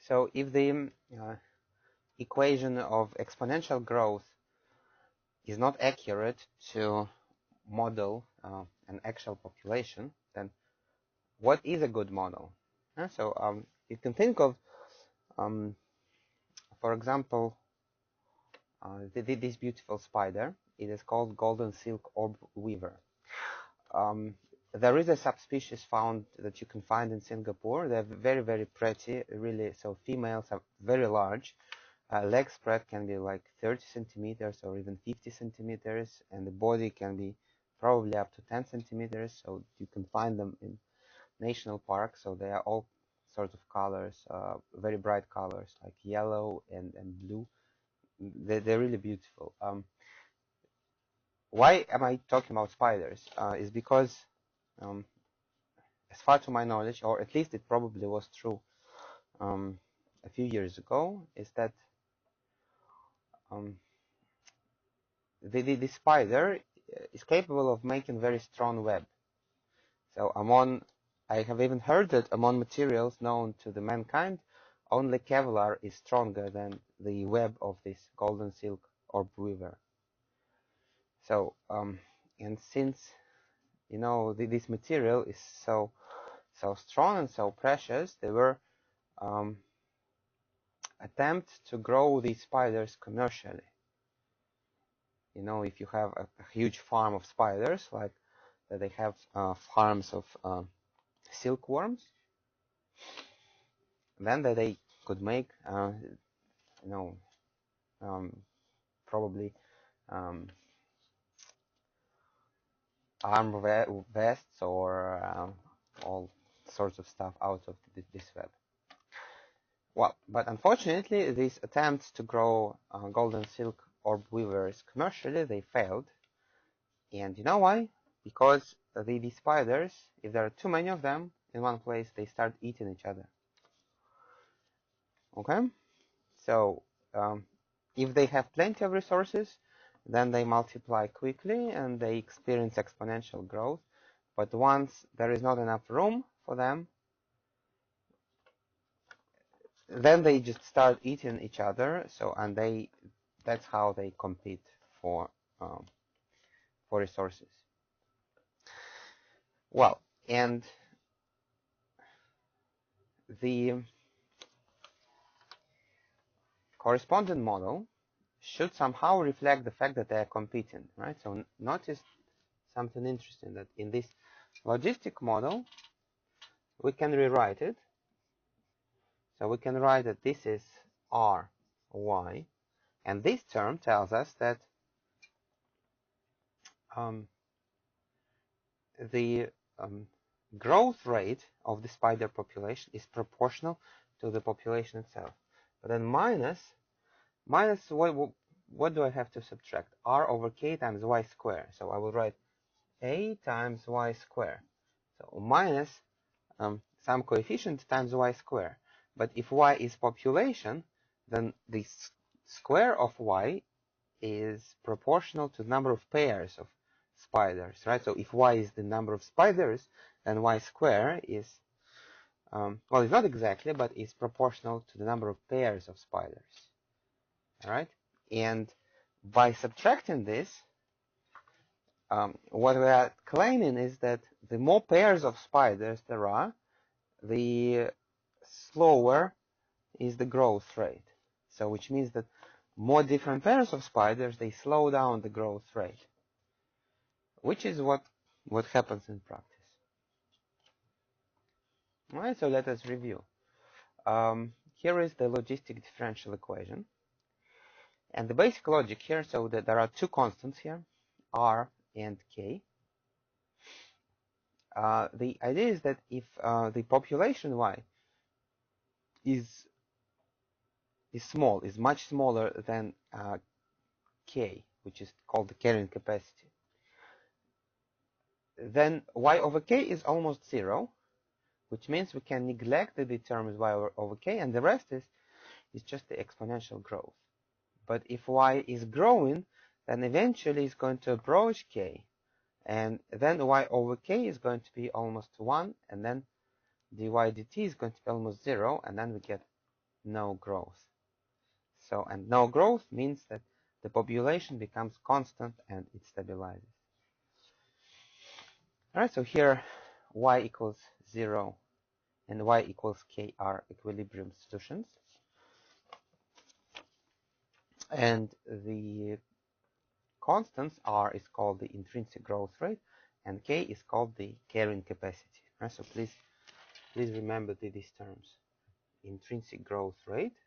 So if the equation of exponential growth is not accurate to model an actual population, then what is a good model? So you can think of, for example, this beautiful spider. It is called golden silk orb weaver. There is a subspecies found that you can find in Singapore. They're very, very pretty, really. So females are very large. Leg spread can be like 30 centimeters or even 50 centimeters, and the body can be probably up to 10 centimeters. So you can find them in national parks. So they are all sorts of colors, very bright colors like yellow and blue. They're really beautiful. Why am I talking about spiders? Is because as far to my knowledge, or at least it probably was true a few years ago, is that the spider is capable of making very strong web. So I have even heard that among materials known to the mankind, only Kevlar is stronger than the web of this golden silk orb weaver. So and since this material is so strong and so precious, there were attempts to grow these spiders commercially. If you have a huge farm of spiders, like they have farms of silkworms, then they could make, probably arm vests or all sorts of stuff out of this web. Well, but unfortunately, these attempts to grow golden silk orb weavers commercially, they failed. And you know why? Because the spiders, if there are too many of them in one place, they start eating each other. Okay? So if they have plenty of resources, then they multiply quickly and they experience exponential growth. But once there is not enough room for them, then they just start eating each other. So that's how they compete for resources. Well, and the correspondent model should somehow reflect the fact that they are competing, right? So notice something interesting, that in this logistic model, we can rewrite it. So we can write that this is R, Y, and this term tells us that the growth rate of the spider population is proportional to the population itself. But then minus what do I have to subtract? R over K times Y squared. So I will write A times Y squared. So minus some coefficient times Y squared. But if Y is population, then the square of Y is proportional to the number of pairs of spiders, right? So if Y is the number of spiders, then Y squared is, well, it's not exactly, but it's proportional to the number of pairs of spiders, all right? And by subtracting this, what we are claiming is that the more pairs of spiders there are, the slower is the growth rate. So which means that more different pairs of spiders, they slow down the growth rate, which is what happens in practice. All right, so let us review. Here is the logistic differential equation. And the basic logic here, so that there are two constants here, R and K. The idea is that if the population Y is small, is much smaller than K, which is called the carrying capacity, then Y over K is almost zero, which means we can neglect the terms Y over K, and the rest is just the exponential growth. But if Y is growing, then eventually it's going to approach K, and then Y over K is going to be almost 1, and then dy dt is going to be almost 0, and then we get no growth. So, and no growth means that the population becomes constant and it stabilizes. All right, so here y equals 0 and y equals k are equilibrium solutions. And the constants r is called the intrinsic growth rate and k is called the carrying capacity. All right, so please remember these terms. Intrinsic growth rate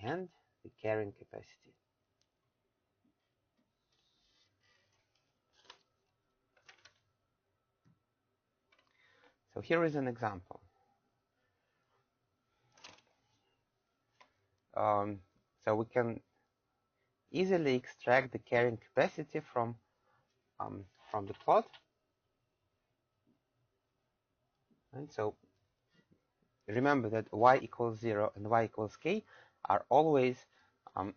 and the carrying capacity. So here is an example. So we can easily extract the carrying capacity from the plot. And so remember that y equals 0 and y equals k are always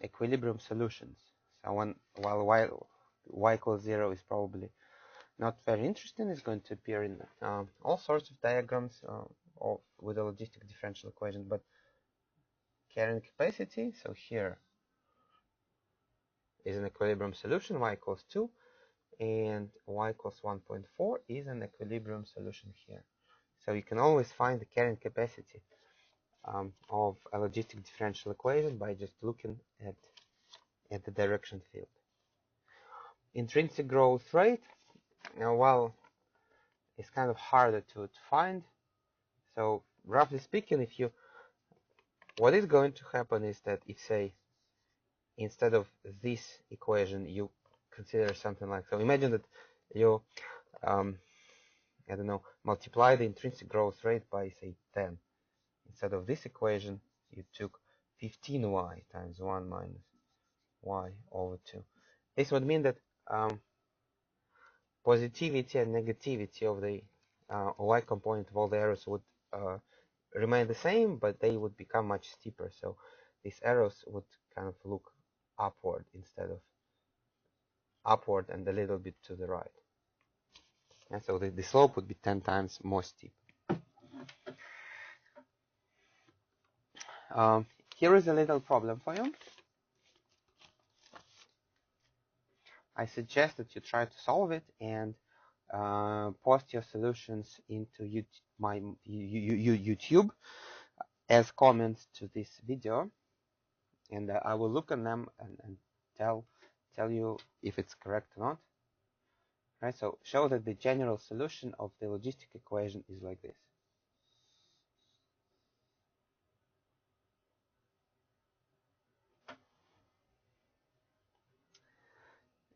equilibrium solutions. So while y equals 0 is probably not very interesting, it's going to appear in all sorts of diagrams with a logistic differential equation, but carrying capacity, so here is an equilibrium solution, y equals 2, and y equals 1.4 is an equilibrium solution here. So you can always find the carrying capacity of a logistic differential equation by just looking at the direction field. Intrinsic growth rate, well, it's kind of harder to find. So roughly speaking, what is going to happen is that if, say, instead of this equation, you consider something like, so imagine that you, I don't know, multiply the intrinsic growth rate by, say, 10. Instead of this equation, you took 15y times 1 minus y over 2. This would mean that positivity and negativity of the y component of all the arrows would remain the same, but they would become much steeper. So these arrows would kind of look upward instead of upward and a little bit to the right. And so the slope would be 10 times more steep. Here is a little problem for you. I suggest that you try to solve it and post your solutions into YouTube as comments to this video, and I will look on them and tell you if it's correct or not. Right, so show that the general solution of the logistic equation is like this.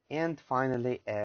And finally,